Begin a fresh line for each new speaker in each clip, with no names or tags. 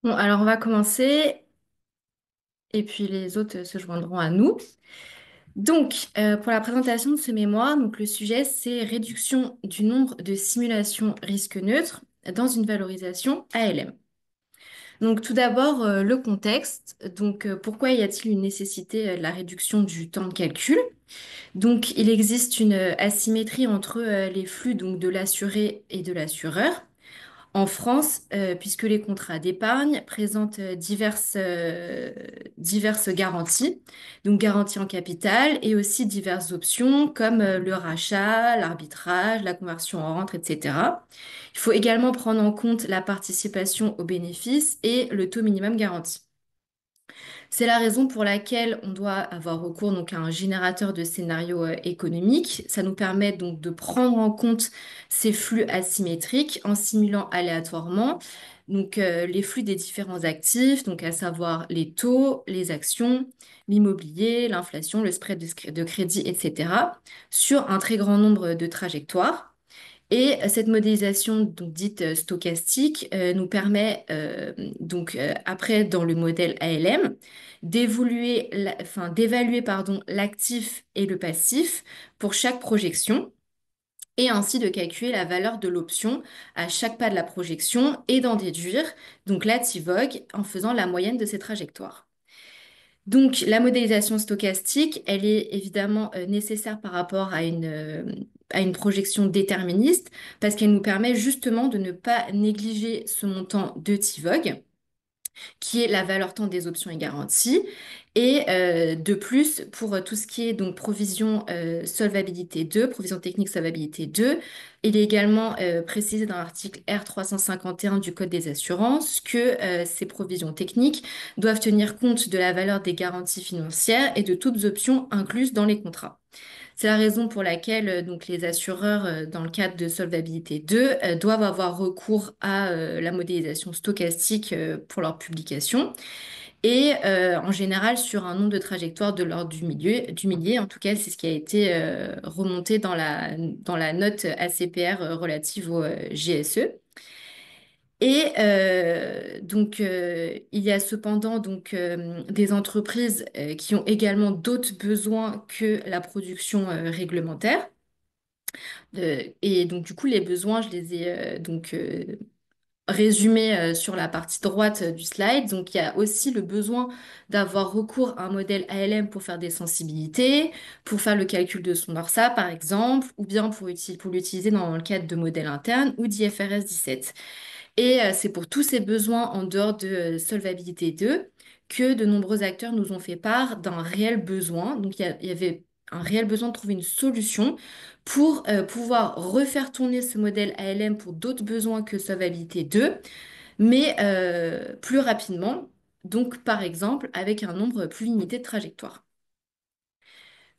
Bon, alors on va commencer et puis les autres se joindront à nous. Donc, pour la présentation de ce mémoire, donc le sujet c'est réduction du nombre de simulations risque neutre dans une valorisation ALM. Donc, tout d'abord, le contexte. Donc, pourquoi y a-t-il une nécessité de la réduction du temps de calcul? Donc, il existe une asymétrie entre les flux donc, de l'assuré et de l'assureur. En France, puisque les contrats d'épargne présentent diverses garanties, donc garanties en capital et aussi diverses options comme le rachat, l'arbitrage, la conversion en rente, etc. Il faut également prendre en compte la participation aux bénéfices et le taux minimum garanti. C'est la raison pour laquelle on doit avoir recours donc, à un générateur de scénarios économiques. Ça nous permet donc de prendre en compte ces flux asymétriques en simulant aléatoirement donc, les flux des différents actifs, donc à savoir les taux, les actions, l'immobilier, l'inflation, le spread de crédit, etc., sur un très grand nombre de trajectoires. Et cette modélisation donc dite stochastique nous permet après dans le modèle ALM d'évaluer pardon l'actif et le passif pour chaque projection et ainsi de calculer la valeur de l'option à chaque pas de la projection et d'en déduire donc la TIVOG en faisant la moyenne de ces trajectoires. Donc, la modélisation stochastique, elle est évidemment nécessaire par rapport à une projection déterministe parce qu'elle nous permet justement de ne pas négliger ce montant de TIVOG qui est la valeur temps des options et garanties. Et de plus, pour tout ce qui est donc provision solvabilité 2, provision technique solvabilité 2, il est également précisé dans l'article R351 du Code des assurances que ces provisions techniques doivent tenir compte de la valeur des garanties financières et de toutes options incluses dans les contrats. C'est la raison pour laquelle donc les assureurs, dans le cadre de Solvabilité 2, doivent avoir recours à la modélisation stochastique pour leur publication et en général sur un nombre de trajectoires de l'ordre du millier. En tout cas, c'est ce qui a été remonté dans la note ACPR relative au GSE. Et il y a cependant des entreprises qui ont également d'autres besoins que la production réglementaire. Et donc, du coup, les besoins, je les ai résumés sur la partie droite du slide. Donc, il y a aussi le besoin d'avoir recours à un modèle ALM pour faire des sensibilités, pour faire le calcul de son ORSA, par exemple, ou bien pour l'utiliser dans le cadre de modèles internes ou d'IFRS 17. Et c'est pour tous ces besoins en dehors de Solvabilité 2 que de nombreux acteurs nous ont fait part d'un réel besoin. Donc il y avait un réel besoin de trouver une solution pour pouvoir refaire tourner ce modèle ALM pour d'autres besoins que Solvabilité 2, mais plus rapidement. Donc par exemple avec un nombre plus limité de trajectoires.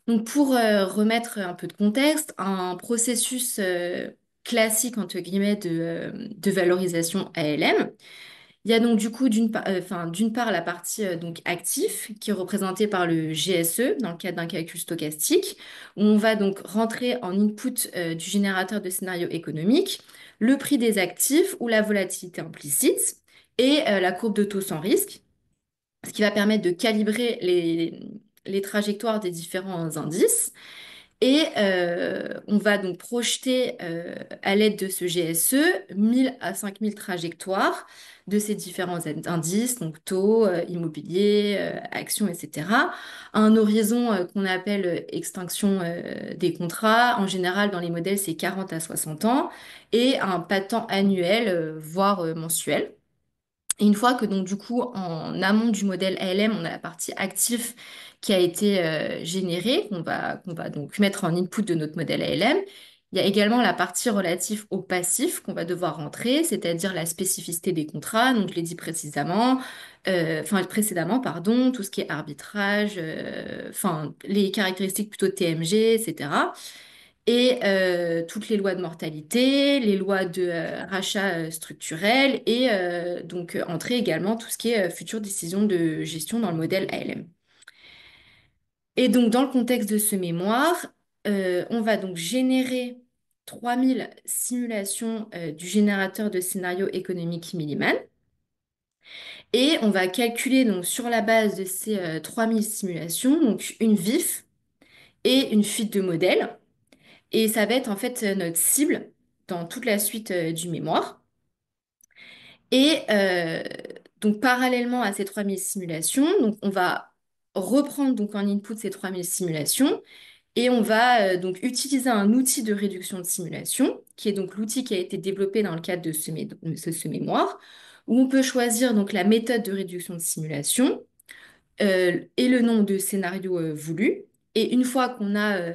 Donc pour remettre un peu de contexte, un processus classique entre guillemets de valorisation ALM. Il y a donc du coup d'une part la partie donc actif qui est représentée par le GSE dans le cadre d'un calcul stochastique où on va donc rentrer en input du générateur de scénario économique le prix des actifs ou la volatilité implicite et la courbe de taux sans risque, ce qui va permettre de calibrer les trajectoires des différents indices. Et on va donc projeter à l'aide de ce GSE 1000 à 5000 trajectoires de ces différents indices, donc taux, immobilier, actions, etc. À un horizon qu'on appelle extinction des contrats. En général, dans les modèles, c'est 40 à 60 ans et un pas de temps annuel, voire mensuel. Et une fois que donc du coup en amont du modèle ALM, on a la partie actif qui a été générée, qu'on va donc mettre en input de notre modèle ALM. Il y a également la partie relative au passif qu'on va devoir rentrer, c'est-à-dire la spécificité des contrats, donc je l'ai dit précédemment, pardon, tout ce qui est arbitrage, les caractéristiques plutôt TMG, etc. Et toutes les lois de mortalité, les lois de rachat structurel et entrer également tout ce qui est future décision de gestion dans le modèle ALM. Et donc dans le contexte de ce mémoire, on va donc générer 3000 simulations du générateur de scénario économique Milliman. Et on va calculer donc sur la base de ces 3000 simulations, donc une vif et une fuite de modèle. Et ça va être en fait notre cible dans toute la suite du mémoire. Et donc parallèlement à ces 3000 simulations, donc on va reprendre donc en input ces 3000 simulations et on va donc utiliser un outil de réduction de simulation, qui est donc l'outil qui a été développé dans le cadre de ce mémoire, où on peut choisir donc la méthode de réduction de simulation et le nombre de scénarios voulus. Et une fois qu'on a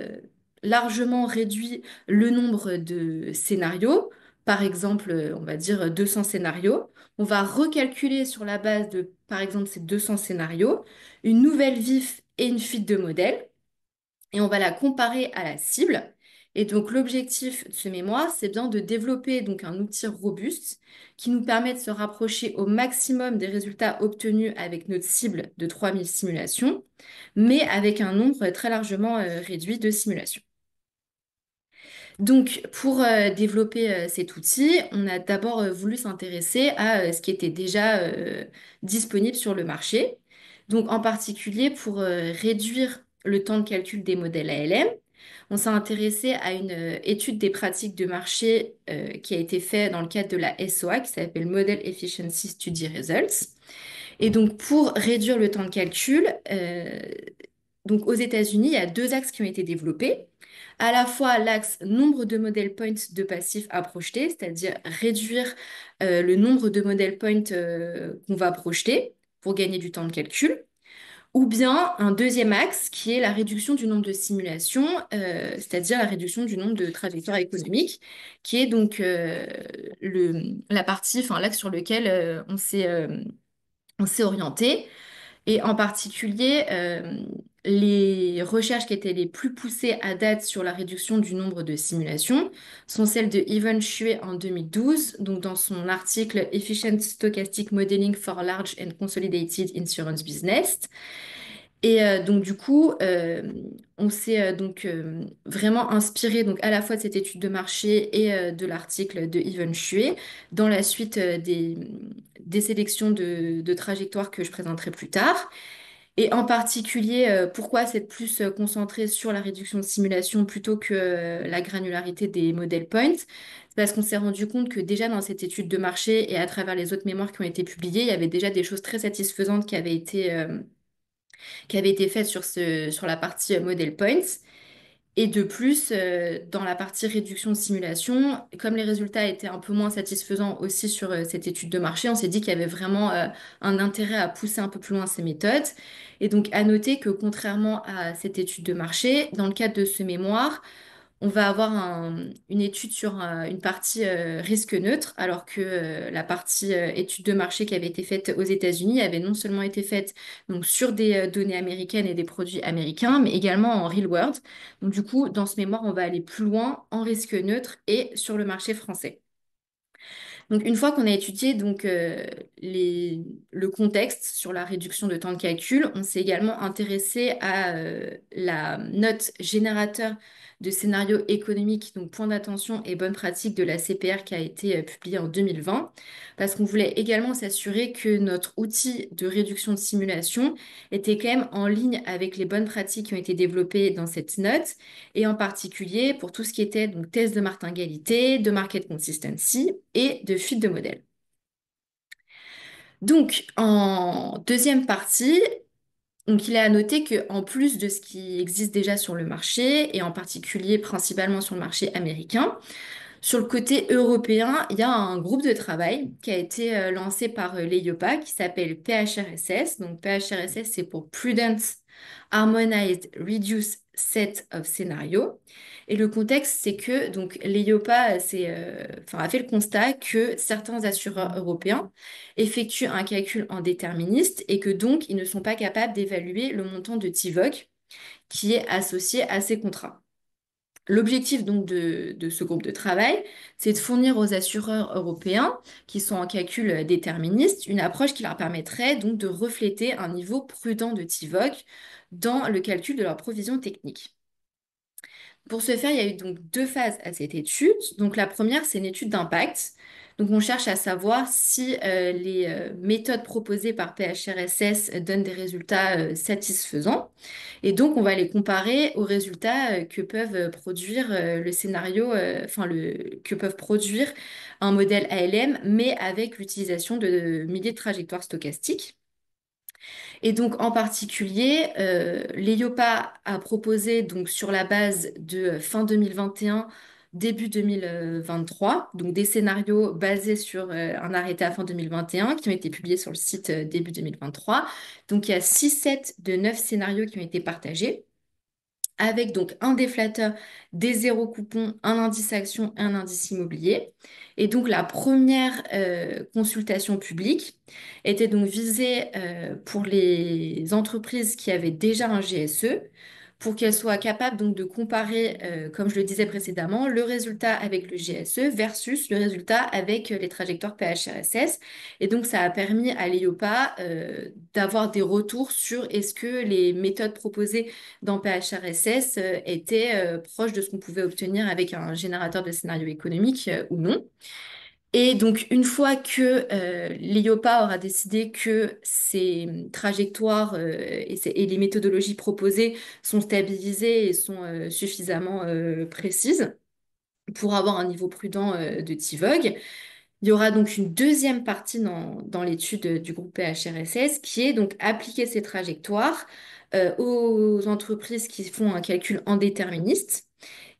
largement réduit le nombre de scénarios, par exemple, on va dire 200 scénarios, on va recalculer sur la base de, par exemple, ces 200 scénarios, une nouvelle vif et une fuite de modèle et on va la comparer à la cible. Et donc l'objectif de ce mémoire, c'est bien de développer donc un outil robuste qui nous permet de se rapprocher au maximum des résultats obtenus avec notre cible de 3000 simulations, mais avec un nombre très largement réduit de simulations. Donc, pour développer cet outil, on a d'abord voulu s'intéresser à ce qui était déjà disponible sur le marché. Donc, en particulier, pour réduire le temps de calcul des modèles ALM, on s'est intéressé à une étude des pratiques de marché qui a été faite dans le cadre de la SOA, qui s'appelle Model Efficiency Study Results. Et donc, pour réduire le temps de calcul, donc aux États-Unis, il y a deux axes qui ont été développés. À la fois l'axe nombre de modèles points de passifs à projeter, c'est-à-dire réduire le nombre de modèles points qu'on va projeter pour gagner du temps de calcul. Ou bien un deuxième axe qui est la réduction du nombre de simulations, c'est-à-dire la réduction du nombre de trajectoires économiques, qui est donc la partie, enfin l'axe sur lequel on s'est orienté. Et en particulier, les recherches qui étaient les plus poussées à date sur la réduction du nombre de simulations sont celles de Evan Xue en 2012, donc dans son article Efficient Stochastic Modeling for Large and Consolidated Insurance Business. Et donc du coup, on s'est vraiment inspiré donc à la fois de cette étude de marché et de l'article de Evan Xue dans la suite des sélections de trajectoires que je présenterai plus tard. Et en particulier, pourquoi c'est plus concentré sur la réduction de simulation plutôt que la granularité des modèles points? C'est parce qu'on s'est rendu compte que déjà dans cette étude de marché et à travers les autres mémoires qui ont été publiées, il y avait déjà des choses très satisfaisantes qui avait été faite sur sur la partie model points. Et de plus, dans la partie réduction de simulation, comme les résultats étaient un peu moins satisfaisants aussi sur cette étude de marché, on s'est dit qu'il y avait vraiment un intérêt à pousser un peu plus loin ces méthodes. Et donc, à noter que contrairement à cette étude de marché, dans le cadre de ce mémoire, on va avoir une étude sur une partie risque neutre, alors que la partie étude de marché qui avait été faite aux États-Unis avait non seulement été faite donc, sur des données américaines et des produits américains, mais également en real world. Donc du coup, dans ce mémoire, on va aller plus loin en risque neutre et sur le marché français. Donc, une fois qu'on a étudié le contexte sur la réduction de temps de calcul, on s'est également intéressé à la note générateur de scénarios économiques, donc point d'attention et bonne pratique de la CPR qui a été publiée en 2020, parce qu'on voulait également s'assurer que notre outil de réduction de simulation était quand même en ligne avec les bonnes pratiques qui ont été développées dans cette note et en particulier pour tout ce qui était donc test de martingalité, de market consistency et de fuite de modèle. Donc, en deuxième partie, donc il est à noter qu'en plus de ce qui existe déjà sur le marché, et en particulier principalement sur le marché américain, sur le côté européen, il y a un groupe de travail qui a été lancé par l'EIOPA qui s'appelle PHRSS. Donc PHRSS, c'est pour Prudent Harmonized Reduced Set of Scenarios. Et le contexte, c'est que donc l'EIOPA a fait le constat que certains assureurs européens effectuent un calcul en déterministe et que donc ils ne sont pas capables d'évaluer le montant de TIVOC qui est associé à ces contrats. L'objectif donc de ce groupe de travail, c'est de fournir aux assureurs européens qui sont en calcul déterministe une approche qui leur permettrait donc de refléter un niveau prudent de TIVOC dans le calcul de leur provision technique. Pour ce faire, il y a eu donc deux phases à cette étude. Donc la première, c'est une étude d'impact. Donc on cherche à savoir si les méthodes proposées par PHRSS donnent des résultats satisfaisants. Et donc on va les comparer aux résultats que peuvent produire le scénario, que peuvent produire un modèle ALM, mais avec l'utilisation de milliers de trajectoires stochastiques. Et donc, en particulier, l'EIOPA a proposé, donc, sur la base de fin 2021, début 2023, donc des scénarios basés sur un arrêté à fin 2021 qui ont été publiés sur le site début 2023. Donc, il y a 6 sets de 9 scénarios qui ont été partagés avec donc un déflateur, des zéro coupons, un indice action et un indice immobilier. Et donc la première consultation publique était donc visée pour les entreprises qui avaient déjà un GSE pour qu'elles soient capables donc de comparer, comme je le disais précédemment, le résultat avec le GSE versus le résultat avec les trajectoires PHRSS. Et donc ça a permis à l'EIOPA d'avoir des retours sur est-ce que les méthodes proposées dans PHRSS était proche de ce qu'on pouvait obtenir avec un générateur de scénario économique ou non. Et donc, une fois que l'IOPA aura décidé que ces trajectoires et les méthodologies proposées sont stabilisées et sont suffisamment précises pour avoir un niveau prudent de TIVOG, il y aura donc une deuxième partie dans l'étude du groupe PHRSS qui est donc appliquer ces trajectoires aux entreprises qui font un calcul indéterministe.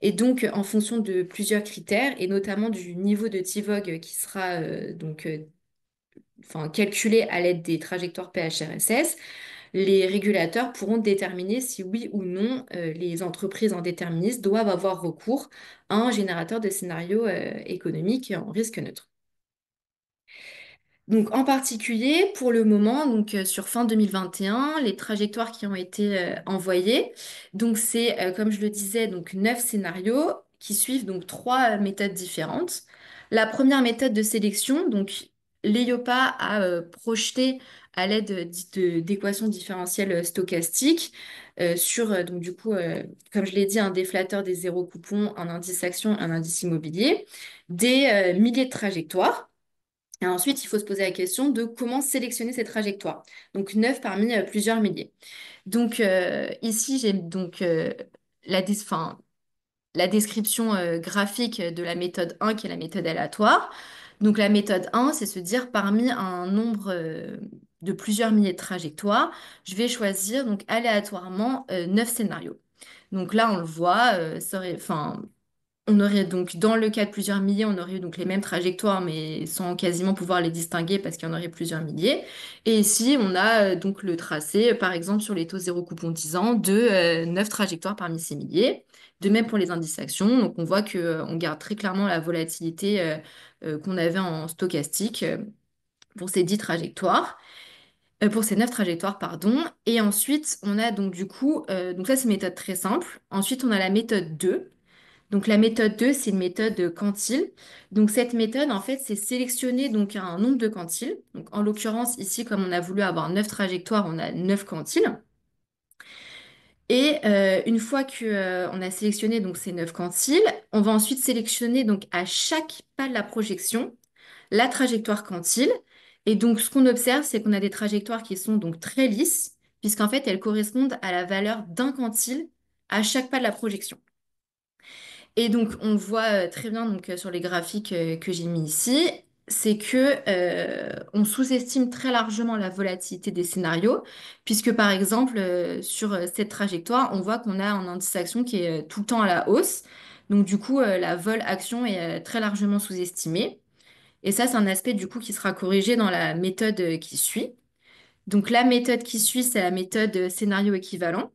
Et donc, en fonction de plusieurs critères, et notamment du niveau de TIVOG qui sera calculé à l'aide des trajectoires PHRSS, les régulateurs pourront déterminer si oui ou non les entreprises indéterministes doivent avoir recours à un générateur de scénarios économiques en risque neutre. Donc, en particulier, pour le moment, donc, sur fin 2021, les trajectoires qui ont été envoyées, donc c'est, comme je le disais, donc 9 scénarios qui suivent donc 3 méthodes différentes. La première méthode de sélection, donc l'EIOPA a projeté à l'aide d'équations différentielles stochastiques sur, donc du coup, comme je l'ai dit, un déflateur des zéro coupons, un indice action, un indice immobilier, des milliers de trajectoires. Et ensuite, il faut se poser la question de comment sélectionner ces trajectoires. Donc, 9 parmi plusieurs milliers. Donc, ici, j'ai donc la, dis- enfin, la description graphique de la méthode 1, qui est la méthode aléatoire. Donc, la méthode 1, c'est se dire parmi un nombre de plusieurs milliers de trajectoires, je vais choisir donc aléatoirement 9 scénarios. Donc là, on le voit, on aurait donc, dans le cas de plusieurs milliers, on aurait eu donc les mêmes trajectoires, mais sans quasiment pouvoir les distinguer parce qu'il y en aurait plusieurs milliers. Et ici, on a donc le tracé, par exemple, sur les taux zéro coupon 10 ans, de 9 trajectoires parmi ces milliers. De même pour les indices actions. Donc, on voit que, on garde très clairement la volatilité qu'on avait en stochastique pour ces 10 trajectoires. Pour ces 9 trajectoires, pardon. Et ensuite, on a donc du coup, donc ça c'est une méthode très simple. Ensuite, on a la méthode 2. Donc la méthode 2, c'est une méthode quantile. Donc cette méthode, en fait, c'est sélectionner donc un nombre de quantiles. Donc en l'occurrence, ici, comme on a voulu avoir 9 trajectoires, on a 9 quantiles. Et une fois que, on a sélectionné donc ces 9 quantiles, on va ensuite sélectionner donc à chaque pas de la projection la trajectoire quantile. Et donc ce qu'on observe, c'est qu'on a des trajectoires qui sont donc très lisses, puisqu'en fait, elles correspondent à la valeur d'un quantile à chaque pas de la projection. Et donc, on voit très bien donc, sur les graphiques que j'ai mis ici, c'est que on sous-estime très largement la volatilité des scénarios, puisque par exemple, sur cette trajectoire, on voit qu'on a un indice action qui est tout le temps à la hausse. Donc, du coup, la vol action est très largement sous-estimée. Et ça, c'est un aspect du coup qui sera corrigé dans la méthode qui suit. Donc, la méthode qui suit, c'est la méthode scénario équivalent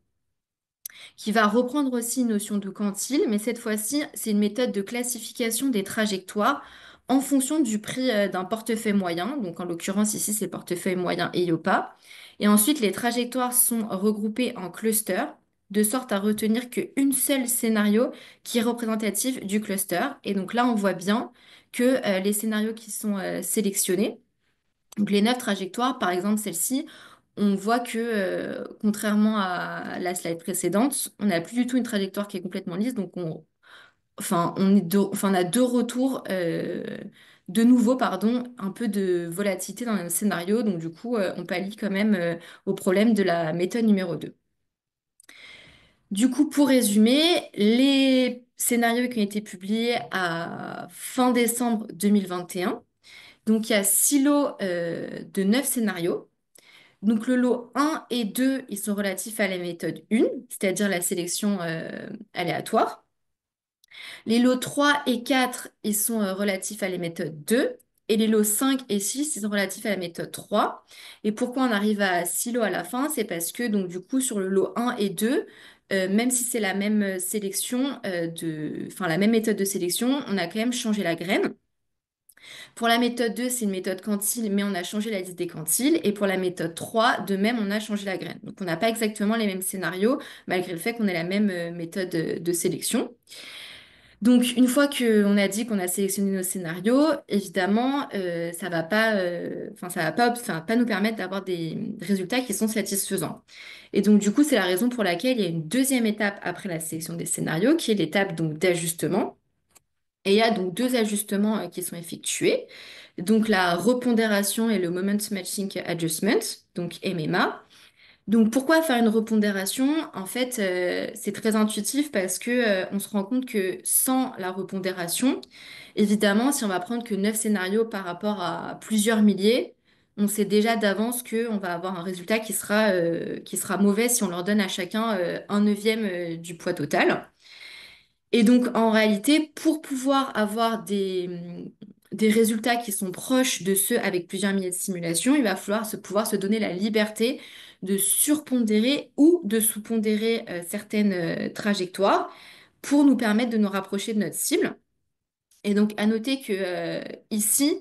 qui va reprendre aussi une notion de quantile, mais cette fois-ci, c'est une méthode de classification des trajectoires en fonction du prix d'un portefeuille moyen. Donc, en l'occurrence, ici, c'est le portefeuille moyen EIOPA. Et ensuite, les trajectoires sont regroupées en clusters, de sorte à retenir qu'une seule scénario qui est représentatif du cluster. Et donc là, on voit bien que les scénarios qui sont sélectionnés, donc les 9 trajectoires, par exemple celle-ci, on voit que contrairement à la slide précédente, on n'a plus du tout une trajectoire qui est complètement lisse. Donc on a deux retours de nouveau, pardon, un peu de volatilité dans le scénario. Donc du coup, on pallie quand même au problème de la méthode numéro 2. Du coup, pour résumer, les scénarios qui ont été publiés à fin décembre 2021. Donc il y a 6 lots de 9 scénarios. Donc le lot 1 et 2, ils sont relatifs à la méthode 1, c'est-à-dire la sélection aléatoire. Les lots 3 et 4, ils sont relatifs à la méthode 2. Et les lots 5 et 6, ils sont relatifs à la méthode 3. Et pourquoi on arrive à 6 lots à la fin? C'est parce que donc du coup sur le lot 1 et 2, même si c'est la même sélection enfin la même méthode de sélection, on a quand même changé la graine. Pour la méthode 2, c'est une méthode quantile, mais on a changé la liste des quantiles. Et pour la méthode 3, de même, on a changé la graine. Donc, on n'a pas exactement les mêmes scénarios, malgré le fait qu'on ait la même méthode de sélection. Donc, une fois qu'on a dit qu'on a sélectionné nos scénarios, évidemment, ça va pas, enfin, pas nous permettre d'avoir des résultats qui sont satisfaisants. Et donc, du coup, c'est la raison pour laquelle il y a une deuxième étape après la sélection des scénarios, qui est l'étape donc d'ajustement. Et il y a donc deux ajustements qui sont effectués. Donc la repondération et le Moment Matching Adjustment, donc MMA. Donc pourquoi faire une repondération? En fait, c'est très intuitif parce que on se rend compte que sans la repondération, évidemment, si on va prendre que 9 scénarios par rapport à plusieurs milliers, on sait déjà d'avance qu'on va avoir un résultat qui sera mauvais si on leur donne à chacun un neuvième du poids total. Et donc, en réalité, pour pouvoir avoir des résultats qui sont proches de ceux avec plusieurs milliers de simulations, il va falloir pouvoir se donner la liberté de surpondérer ou de sous-pondérer certaines trajectoires pour nous permettre de nous rapprocher de notre cible. Et donc, à noter que ici,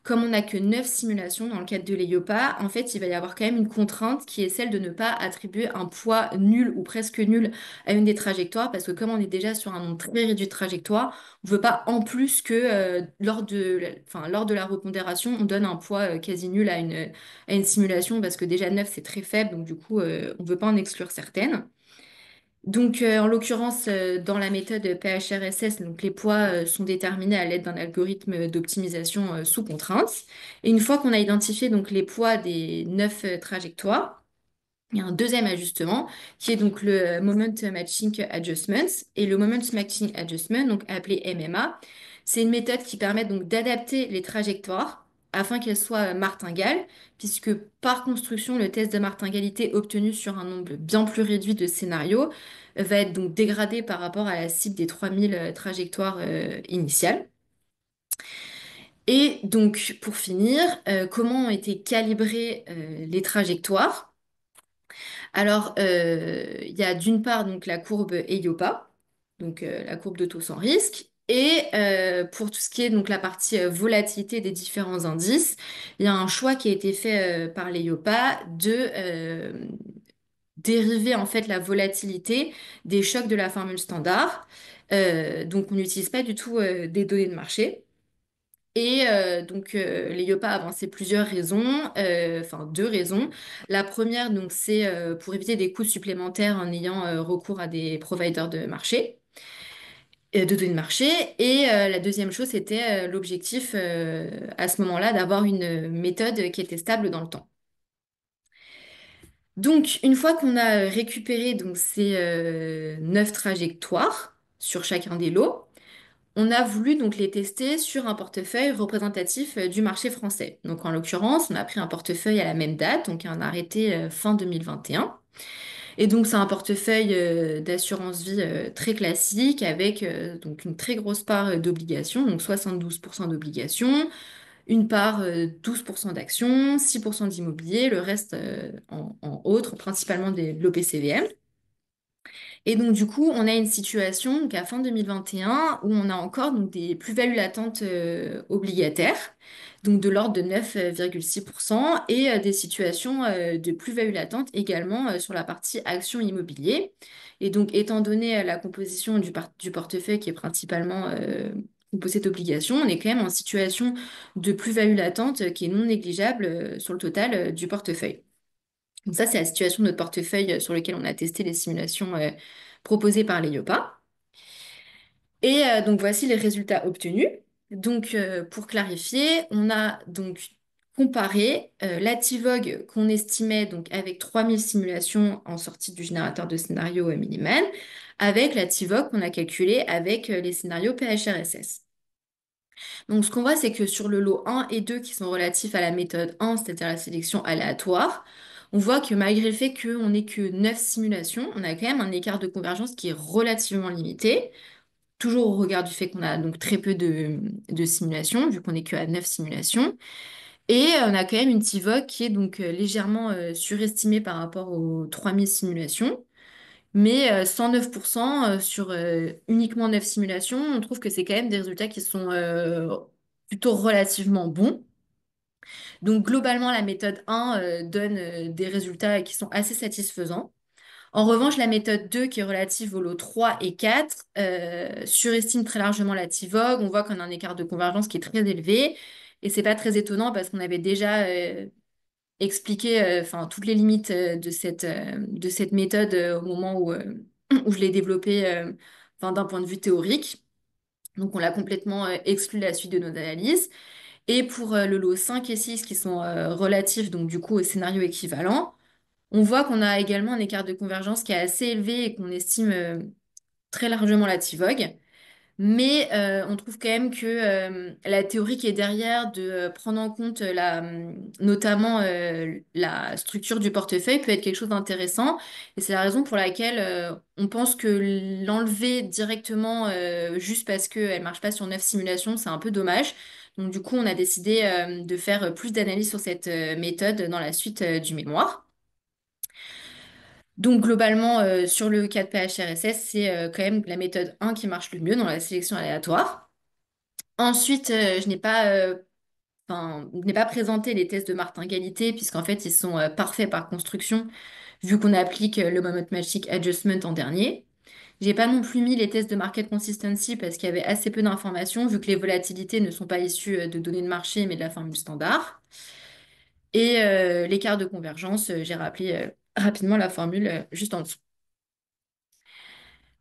comme on n'a que 9 simulations dans le cadre de l'EIOPA, en fait, il va y avoir quand même une contrainte qui est celle de ne pas attribuer un poids nul ou presque nul à une des trajectoires, parce que comme on est déjà sur un nombre très réduit de trajectoires, on ne veut pas en plus que lors de la repondération, on donne un poids quasi nul à une simulation, parce que déjà 9 c'est très faible, donc du coup, on ne veut pas en exclure certaines. Donc, en l'occurrence, dans la méthode PHRSS, donc les poids sont déterminés à l'aide d'un algorithme d'optimisation sous contrainte. Et une fois qu'on a identifié donc les poids des 9 trajectoires, il y a un deuxième ajustement qui est donc le Moment Matching Adjustment. Et le Moment Matching Adjustment, donc appelé MMA, c'est une méthode qui permet donc d'adapter les trajectoires afin qu'elles soient martingales, puisque par construction, le test de martingalité obtenu sur un nombre bien plus réduit de scénarios va être donc dégradé par rapport à la cible des 3000 trajectoires initiales. Et donc, pour finir, comment ont été calibrées les trajectoires? Alors, il y a d'une part donc la courbe EIOPA, donc la courbe de taux sans risque, et pour tout ce qui est donc la partie volatilité des différents indices, il y a un choix qui a été fait par l'EIOPA de dériver en fait la volatilité des chocs de la formule standard. Donc, on n'utilise pas du tout des données de marché. Et donc, les YOPA a avancé plusieurs raisons, enfin deux raisons. La première, donc, c'est pour éviter des coûts supplémentaires en ayant recours à des providers de marché, de données de marché. Et la deuxième chose, c'était l'objectif à ce moment-là d'avoir une méthode qui était stable dans le temps. Donc, une fois qu'on a récupéré donc, ces 9 trajectoires sur chacun des lots, on a voulu donc les tester sur un portefeuille représentatif du marché français. Donc en l'occurrence, on a pris un portefeuille à la même date, donc un arrêté fin 2021. Et donc c'est un portefeuille d'assurance vie très classique avec donc une très grosse part d'obligations, donc 72% d'obligations, une part 12% d'actions, 6% d'immobilier, le reste en autres, principalement de l'OPCVM. Et donc, du coup, on a une situation donc, à fin 2021 où on a encore donc, des plus-values latentes obligataires, donc de l'ordre de 9,6%, et des situations de plus-value latente également sur la partie action immobilier. Et donc, étant donné la composition du portefeuille qui est principalement composé d'obligations, on est quand même en situation de plus-value latente qui est non négligeable sur le total du portefeuille. Donc ça, c'est la situation de notre portefeuille sur lequel on a testé les simulations proposées par les l'EIOPA. Et donc voici les résultats obtenus. Donc, pour clarifier, on a donc comparé la TIVOG qu'on estimait donc avec 3000 simulations en sortie du générateur de scénario Milliman avec la TIVOG qu'on a calculée avec les scénarios PHRSS. Donc, ce qu'on voit, c'est que sur le lot 1 et 2 qui sont relatifs à la méthode 1, c'est-à-dire la sélection aléatoire, on voit que malgré le fait qu'on n'ait que 9 simulations, on a quand même un écart de convergence qui est relativement limité. Toujours au regard du fait qu'on a donc très peu de simulations, vu qu'on n'est que à 9 simulations. Et on a quand même une TIVOC qui est donc légèrement surestimée par rapport aux 3000 simulations. Mais 109% sur uniquement 9 simulations, on trouve que c'est quand même des résultats qui sont plutôt relativement bons. Donc globalement, la méthode 1 donne des résultats qui sont assez satisfaisants. En revanche, la méthode 2, qui est relative aux lots 3 et 4, surestime très largement la TIVOG. On voit qu'on a un écart de convergence qui est très élevé. Et c'est pas très étonnant parce qu'on avait déjà expliqué enfin, toutes les limites de cette méthode au moment où, où je l'ai développée enfin, d'un point de vue théorique. Donc on l'a complètement exclu de la suite de nos analyses. Et pour le lot 5 et 6 qui sont relatifs donc du coup au scénario équivalent, on voit qu'on a également un écart de convergence qui est assez élevé et qu'on estime très largement la TIVOG. Mais on trouve quand même que la théorie qui est derrière de prendre en compte notamment la structure du portefeuille peut être quelque chose d'intéressant. Et c'est la raison pour laquelle on pense que l'enlever directement juste parce qu'elle marche pas sur 9 simulations, c'est un peu dommage. Donc du coup, on a décidé de faire plus d'analyses sur cette méthode dans la suite du mémoire. Donc globalement, sur le cas de PHRSS, c'est quand même la méthode 1 qui marche le mieux dans la sélection aléatoire. Ensuite, je n'ai pas présenté les tests de martingalité puisqu'en fait, ils sont parfaits par construction vu qu'on applique le Moment Magic Adjustment en dernier. J'ai pas non plus mis les tests de market consistency parce qu'il y avait assez peu d'informations vu que les volatilités ne sont pas issues de données de marché mais de la formule standard. Et l'écart de convergence, j'ai rappelé rapidement la formule juste en dessous.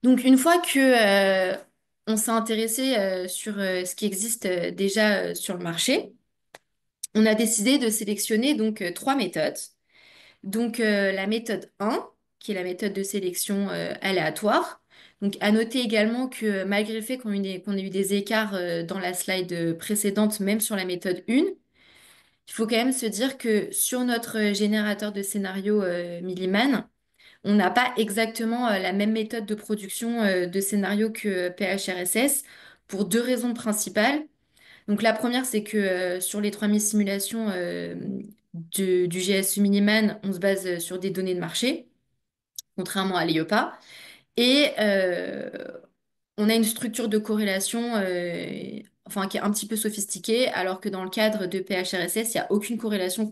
Donc, une fois que on s'est intéressé sur ce qui existe déjà sur le marché, on a décidé de sélectionner donc trois méthodes. Donc, la méthode 1, qui est la méthode de sélection aléatoire. Donc, à noter également que malgré le fait qu'on ait eu des écarts dans la slide précédente, même sur la méthode 1, il faut quand même se dire que sur notre générateur de scénario Milliman, on n'a pas exactement la même méthode de production de scénario que PHRSS pour deux raisons principales. Donc la première, c'est que sur les 3000 simulations du GSU Miniman, on se base sur des données de marché, contrairement à l'EIOPA. Et on a une structure de corrélation enfin, qui est un petit peu sophistiquée, alors que dans le cadre de PHRSS, il n'y a aucune corrélation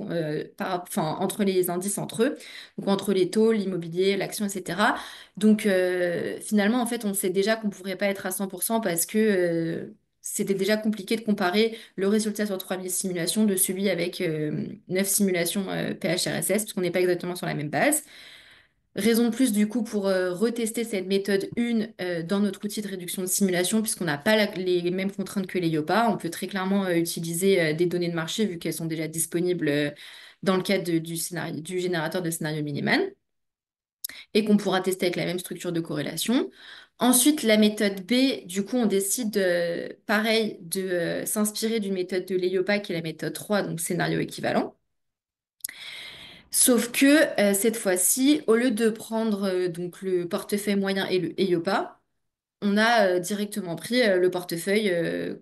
enfin, entre les indices entre eux, donc entre les taux, l'immobilier, l'action, etc. Donc finalement, en fait, on sait déjà qu'on ne pourrait pas être à 100% parce que c'était déjà compliqué de comparer le résultat sur 3000 simulations de celui avec 9 simulations PHRSS, parce qu'on n'est pas exactement sur la même base. Raison de plus du coup pour retester cette méthode 1 dans notre outil de réduction de simulation puisqu'on n'a pas les mêmes contraintes que les IOPA. On peut très clairement utiliser des données de marché vu qu'elles sont déjà disponibles dans le cadre du générateur de scénario Miniman et qu'on pourra tester avec la même structure de corrélation. Ensuite, la méthode B, du coup, on décide, pareil, de s'inspirer d'une méthode de l'EIOPA qui est la méthode 3, donc scénario équivalent. Sauf que cette fois-ci, au lieu de prendre donc le portefeuille moyen et le EIOPA, on a directement pris le portefeuille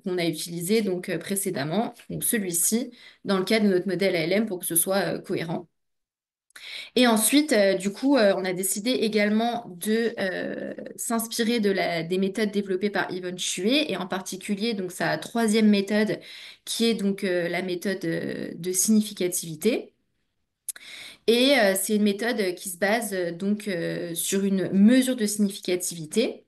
qu'on a utilisé donc précédemment, donc celui-ci, dans le cadre de notre modèle ALM pour que ce soit cohérent. Et ensuite, du coup, on a décidé également de s'inspirer des méthodes développées par Yvonne Chuet et en particulier donc sa troisième méthode qui est donc la méthode de significativité. Et c'est une méthode qui se base donc sur une mesure de significativité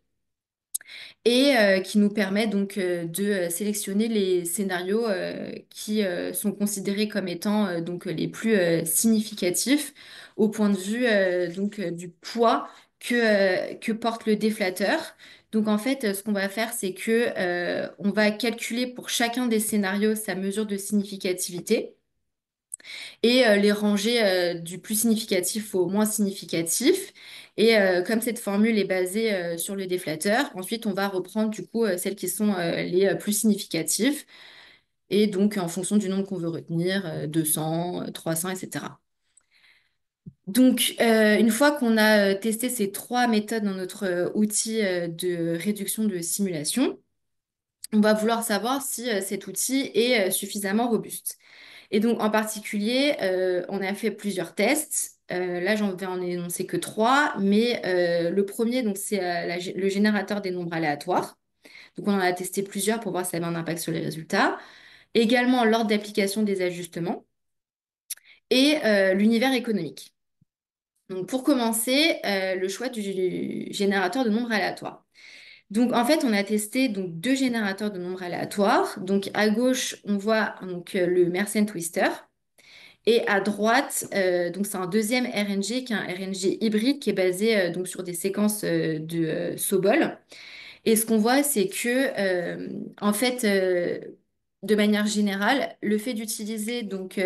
et qui nous permet donc de sélectionner les scénarios qui sont considérés comme étant donc les plus significatifs au point de vue donc du poids que porte le déflateur. Donc en fait, ce qu'on va faire, c'est que on va calculer pour chacun des scénarios sa mesure de significativité et les ranger du plus significatif au moins significatif. Et comme cette formule est basée sur le déflateur, ensuite on va reprendre du coup celles qui sont les plus significatives. Et donc en fonction du nombre qu'on veut retenir, 200, 300, etc. Donc, une fois qu'on a testé ces trois méthodes dans notre outil de réduction de simulation, on va vouloir savoir si cet outil est suffisamment robuste. Et donc, en particulier, on a fait plusieurs tests. Là, j'en vais en énoncer que trois, mais le premier, donc, c'est le générateur des nombres aléatoires. Donc, on en a testé plusieurs pour voir si ça avait un impact sur les résultats. Également, l'ordre d'application des ajustements et l'univers économique. Donc, pour commencer, le choix du générateur de nombres aléatoires. Donc, en fait, on a testé donc, deux générateurs de nombres aléatoires. Donc, à gauche, on voit donc, le Mersenne Twister. Et à droite, donc c'est un deuxième RNG qui est un RNG hybride qui est basé donc sur des séquences de Sobol. Et ce qu'on voit, c'est que en fait, de manière générale, le fait d'utiliser donc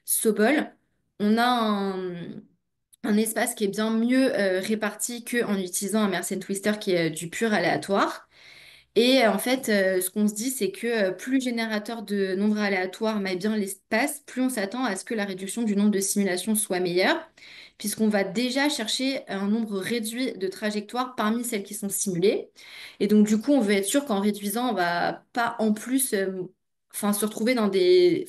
Sobol, on a un espace qui est bien mieux réparti qu'en utilisant un Mersenne Twister qui est du pur aléatoire. Et en fait, ce qu'on se dit, c'est que plus le générateur de nombres aléatoires met bien l'espace, plus on s'attend à ce que la réduction du nombre de simulations soit meilleure, puisqu'on va déjà chercher un nombre réduit de trajectoires parmi celles qui sont simulées. Et donc, du coup, on veut être sûr qu'en réduisant, on va pas en plus enfin, se retrouver dans des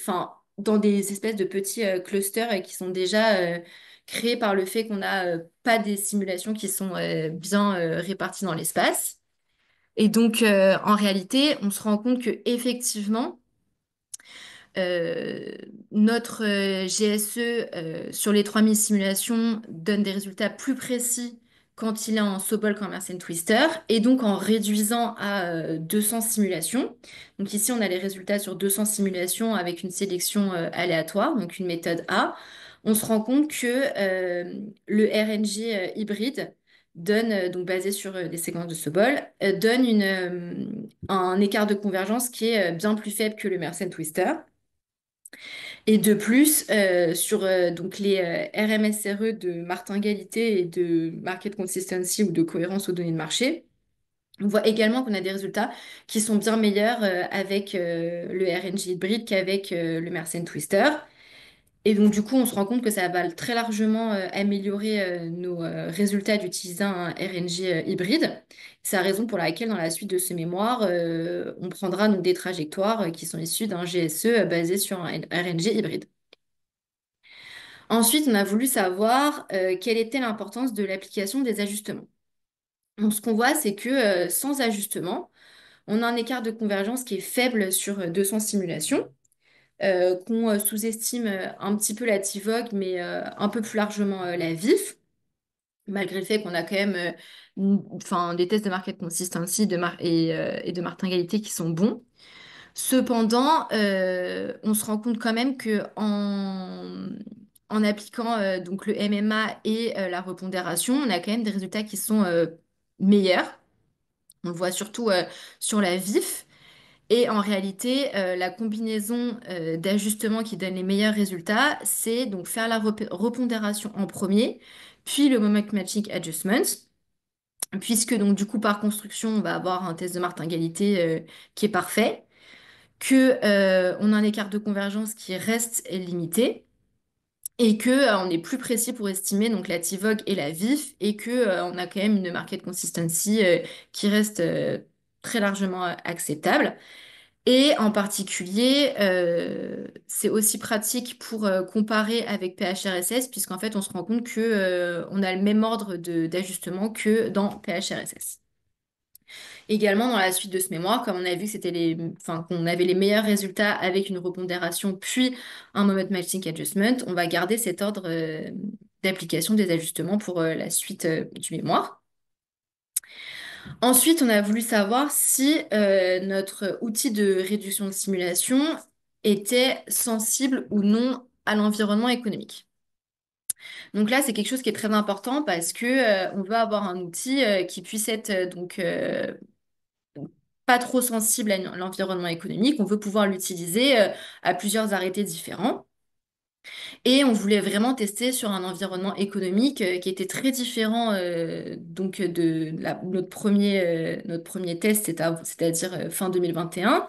espèces de petits clusters qui sont déjà créés par le fait qu'on n'a pas des simulations qui sont bien réparties dans l'espace. Et donc, en réalité, on se rend compte que effectivement, euh, notre GSE sur les 3000 simulations donne des résultats plus précis quand il est en Sobol qu'en Mersenne Twister, et donc en réduisant à 200 simulations. Donc ici, on a les résultats sur 200 simulations avec une sélection aléatoire, donc une méthode A. On se rend compte que le RNG hybride donne, donc basé sur des séquences de Sobol, donne un écart de convergence qui est bien plus faible que le Mersenne Twister. Et de plus, sur donc les RMSRE de martingalité et de market consistency ou de cohérence aux données de marché, on voit également qu'on a des résultats qui sont bien meilleurs avec le RNG hybride qu'avec le Mersenne Twister. Et donc, du coup, on se rend compte que ça va très largement améliorer nos résultats d'utiliser un RNG hybride. C'est la raison pour laquelle, dans la suite de ce mémoire, on prendra donc des trajectoires qui sont issues d'un GSE basé sur un RNG hybride. Ensuite, on a voulu savoir quelle était l'importance de l'application des ajustements. Donc, ce qu'on voit, c'est que sans ajustement, on a un écart de convergence qui est faible sur 200 simulations, qu'on sous-estime un petit peu la TIVOG, mais un peu plus largement la VIF, malgré le fait qu'on a quand même enfin, des tests de market consistency et de martingalité qui sont bons. Cependant, on se rend compte quand même que en appliquant donc le MMA et la repondération, on a quand même des résultats qui sont meilleurs. On le voit surtout sur la VIF. Et en réalité, la combinaison d'ajustements qui donne les meilleurs résultats, c'est donc faire la repondération en premier, puis le moment matching adjustment, puisque donc du coup par construction, on va avoir un test de martingalité qui est parfait, que on a un écart de convergence qui reste limité et que on est plus précis pour estimer donc la TIVOG et la VIF et que on a quand même une market consistency qui reste très largement acceptable. Et en particulier, c'est aussi pratique pour comparer avec PHRSS, puisqu'en fait, on se rend compte que, on a le même ordre d'ajustement que dans PHRSS. Également, dans la suite de ce mémoire, comme on a vu que enfin, qu'on avait les meilleurs résultats avec une repondération puis un moment matching adjustment, on va garder cet ordre d'application des ajustements pour la suite du mémoire. Ensuite, on a voulu savoir si notre outil de réduction de simulation était sensible ou non à l'environnement économique. Donc là, c'est quelque chose qui est très important parce que on veut avoir un outil qui puisse être pas trop sensible à l'environnement économique. On veut pouvoir l'utiliser à plusieurs arrêtés différents. Et on voulait vraiment tester sur un environnement économique qui était très différent notre premier test, c'est-à-dire fin 2021.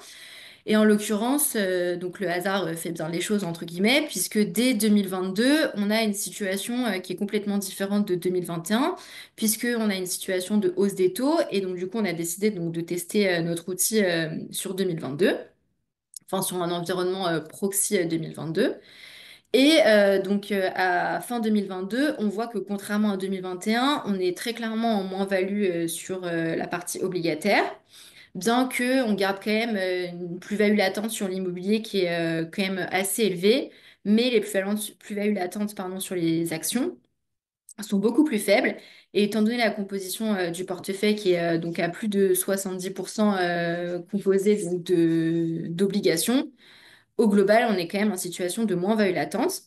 Et en l'occurrence, donc le hasard fait bien les choses entre guillemets, puisque dès 2022, on a une situation qui est complètement différente de 2021, puisque on a une situation de hausse des taux, et donc du coup, on a décidé donc de tester notre outil sur 2022, enfin sur un environnement proxy 2022. Et à fin 2022, on voit que contrairement à 2021, on est très clairement en moins-value sur la partie obligataire, bien que on garde quand même une plus-value latente sur l'immobilier qui est quand même assez élevée, mais les plus-values latentes pardon, sur les actions sont beaucoup plus faibles. Et étant donné la composition du portefeuille qui est donc à plus de 70% composé donc, d'obligations, au global, on est quand même en situation de moins-value latente.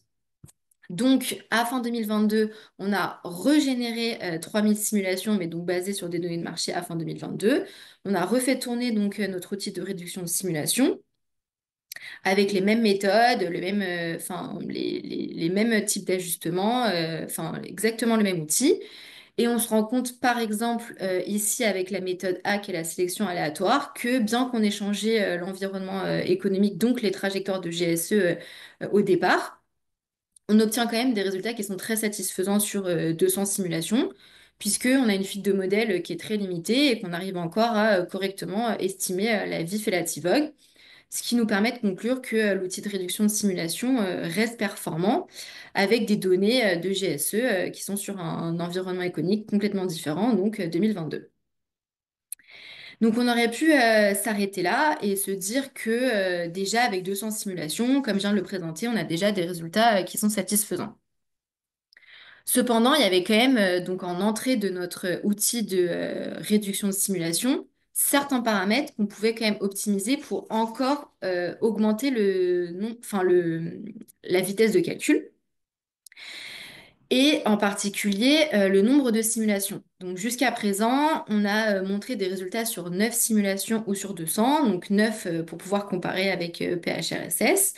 Donc, à fin 2022, on a régénéré 3000 simulations, mais donc basées sur des données de marché à fin 2022. On a refait tourner donc notre outil de réduction de simulation avec les mêmes méthodes, les mêmes types d'ajustements, enfin exactement le même outil. Et on se rend compte, par exemple, ici avec la méthode A, qui est la sélection aléatoire, que bien qu'on ait changé l'environnement économique, donc les trajectoires de GSE au départ, on obtient quand même des résultats qui sont très satisfaisants sur 200 simulations, puisqu'on a une fuite de modèle qui est très limitée et qu'on arrive encore à correctement estimer la VIF et la TIVOG, ce qui nous permet de conclure que l'outil de réduction de simulation reste performant avec des données de GSE qui sont sur un environnement économique complètement différent, donc 2022. Donc on aurait pu s'arrêter là et se dire que déjà avec 200 simulations, comme je viens de le présenter, on a déjà des résultats qui sont satisfaisants. Cependant, il y avait quand même, donc en entrée de notre outil de réduction de simulation, certains paramètres qu'on pouvait quand même optimiser pour encore augmenter la vitesse de calcul et en particulier le nombre de simulations. Donc jusqu'à présent, on a montré des résultats sur 9 simulations ou sur 200, donc 9 pour pouvoir comparer avec PHRSS.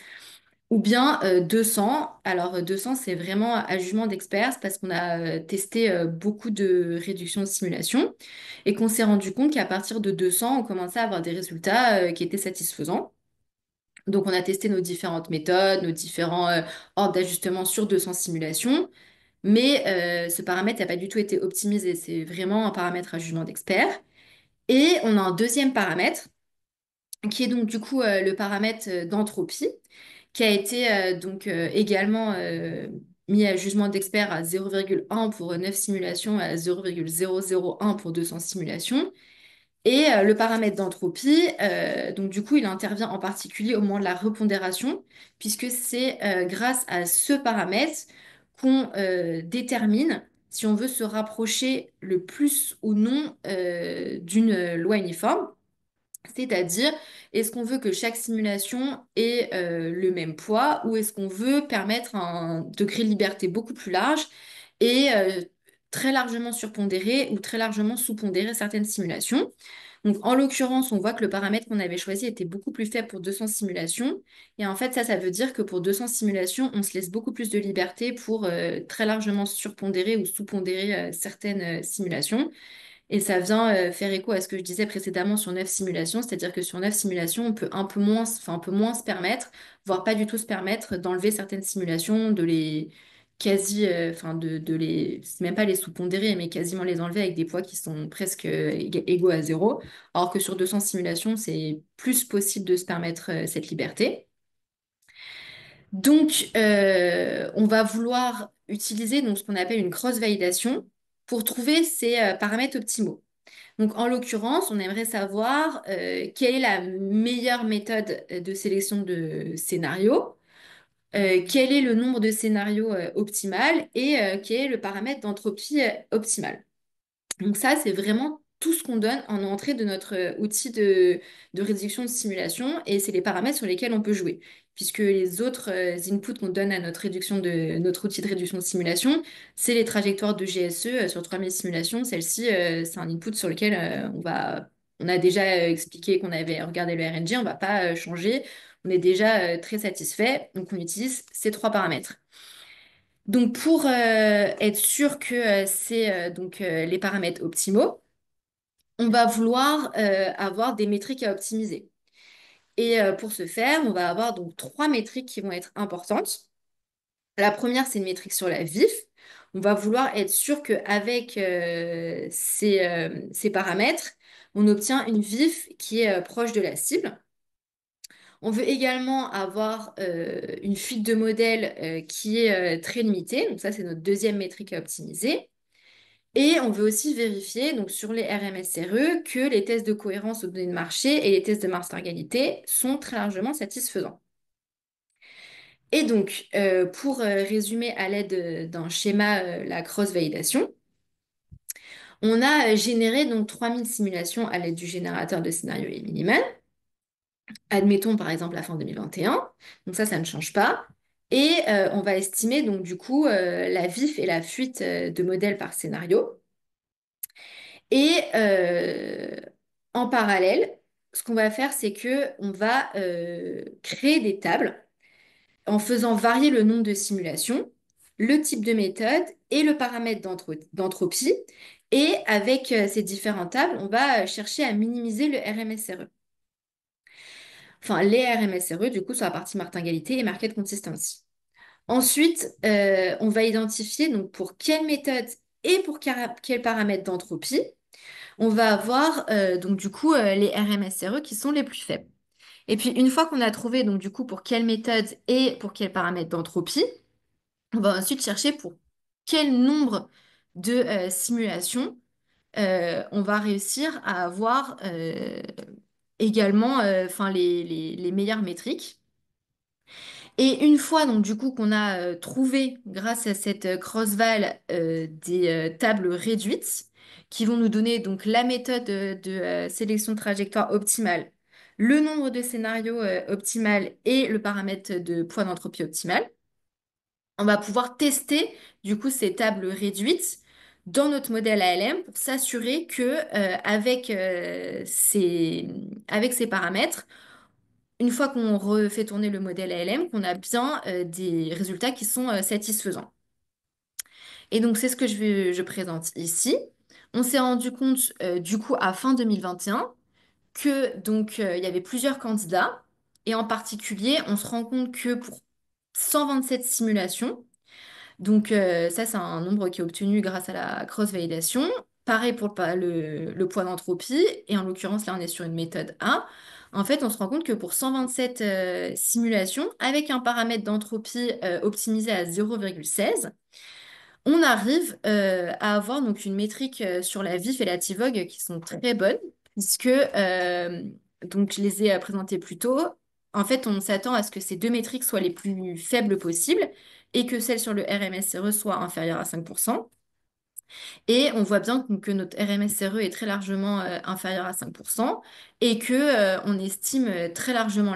Ou bien 200. Alors 200, c'est vraiment à jugement d'experts parce qu'on a testé beaucoup de réductions de simulation et qu'on s'est rendu compte qu'à partir de 200, on commençait à avoir des résultats qui étaient satisfaisants. Donc on a testé nos différentes méthodes, nos différents ordres d'ajustement sur 200 simulations, mais ce paramètre n'a pas du tout été optimisé. C'est vraiment un paramètre à jugement d'experts. Et on a un deuxième paramètre qui est donc du coup le paramètre d'entropie qui a été également mis à jugement d'expert à 0,1 pour 9 simulations et à 0,001 pour 200 simulations. Et le paramètre d'entropie, donc du coup, il intervient en particulier au moment de la repondération, puisque c'est grâce à ce paramètre qu'on détermine si on veut se rapprocher le plus ou non d'une loi uniforme. C'est-à-dire, est-ce qu'on veut que chaque simulation ait le même poids ou est-ce qu'on veut permettre un degré de liberté beaucoup plus large et très largement surpondérer ou très largement sous-pondérer certaines simulations? Donc, en l'occurrence, on voit que le paramètre qu'on avait choisi était beaucoup plus faible pour 200 simulations. Et en fait, ça veut dire que pour 200 simulations, on se laisse beaucoup plus de liberté pour très largement surpondérer ou sous-pondérer certaines simulations. Et ça vient faire écho à ce que je disais précédemment sur 9 simulations, c'est-à-dire que sur 9 simulations, on peut un peu moins, enfin, un peu moins se permettre, voire pas du tout se permettre d'enlever certaines simulations, de les quasi, enfin de les, c'est même pas les sous-pondérer, mais quasiment les enlever avec des poids qui sont presque égaux à zéro, alors que sur 200 simulations, c'est plus possible de se permettre cette liberté. Donc, on va vouloir utiliser donc, ce qu'on appelle une cross-validation pour trouver ces paramètres optimaux. Donc, en l'occurrence, on aimerait savoir quelle est la meilleure méthode de sélection de scénarios, quel est le nombre de scénarios optimal et quel est le paramètre d'entropie optimale. Donc ça, c'est vraiment tout ce qu'on donne en entrée de notre outil de réduction de simulation et c'est les paramètres sur lesquels on peut jouer. puisque les autres inputs qu'on donne à notre outil de réduction de simulation, c'est les trajectoires de GSE sur 3000 simulations. Celle-ci, c'est un input sur lequel on a déjà expliqué qu'on avait regardé le RNG, on ne va pas changer. On est déjà très satisfait, donc on utilise ces trois paramètres. Donc pour être sûr que c'est les paramètres optimaux, on va vouloir avoir des métriques à optimiser. Et pour ce faire, on va avoir donc trois métriques qui vont être importantes. La première, c'est une métrique sur la VIF. On va vouloir être sûr qu'avec ces paramètres, on obtient une VIF qui est proche de la cible. On veut également avoir une fuite de modèle qui est très limitée. Donc ça, c'est notre deuxième métrique à optimiser. Et on veut aussi vérifier donc, sur les RMSRE que les tests de cohérence aux données de marché et les tests de master-égalité sont très largement satisfaisants. Et donc, pour résumer à l'aide d'un schéma, la cross-validation, on a généré donc 3000 simulations à l'aide du générateur de scénario et Minimal. Admettons par exemple la fin 2021. Donc ça ne change pas. Et on va estimer donc du coup la VIF et la fuite de modèles par scénario. Et en parallèle, ce qu'on va faire, c'est que on va créer des tables en faisant varier le nombre de simulations, le type de méthode et le paramètre d'entropie. Et avec ces différentes tables, on va chercher à minimiser le RMSRE. Enfin, les RMSRE, du coup, sur la partie martingalité et market consistency. Ensuite, on va identifier donc pour quelle méthode et pour quel paramètre d'entropie on va avoir donc du coup les RMSRE qui sont les plus faibles. Et puis une fois qu'on a trouvé donc du coup pour quelle méthode et pour quel paramètre d'entropie, on va ensuite chercher pour quel nombre de simulations on va réussir à avoir également enfin, les meilleures métriques. Et une fois donc du coup qu'on a trouvé grâce à cette cross-val des tables réduites qui vont nous donner donc la méthode de sélection de trajectoire optimale, le nombre de scénarios optimal et le paramètre de poids d'entropie optimale, on va pouvoir tester du coup ces tables réduites dans notre modèle ALM pour s'assurer que avec ces paramètres, une fois qu'on refait tourner le modèle ALM, qu'on a bien des résultats qui sont satisfaisants. Et donc, c'est ce que je présente ici. On s'est rendu compte, du coup, à fin 2021, que donc il y avait plusieurs candidats. Et en particulier, on se rend compte que pour 127 simulations, donc ça, c'est un nombre qui est obtenu grâce à la cross-validation. Pareil pour le poids d'entropie, et en l'occurrence, là, on est sur une méthode A. En fait, on se rend compte que pour 127 simulations, avec un paramètre d'entropie optimisé à 0,16, on arrive à avoir donc une métrique sur la VIF et la TIVOG qui sont très bonnes, puisque donc je les ai présentées plus tôt. En fait, on s'attend à ce que ces deux métriques soient les plus faibles possibles et que celle sur le RMSRE soit inférieure à 5%. Et on voit bien que notre RMSRE est très largement inférieur à 5% et que on estime très largement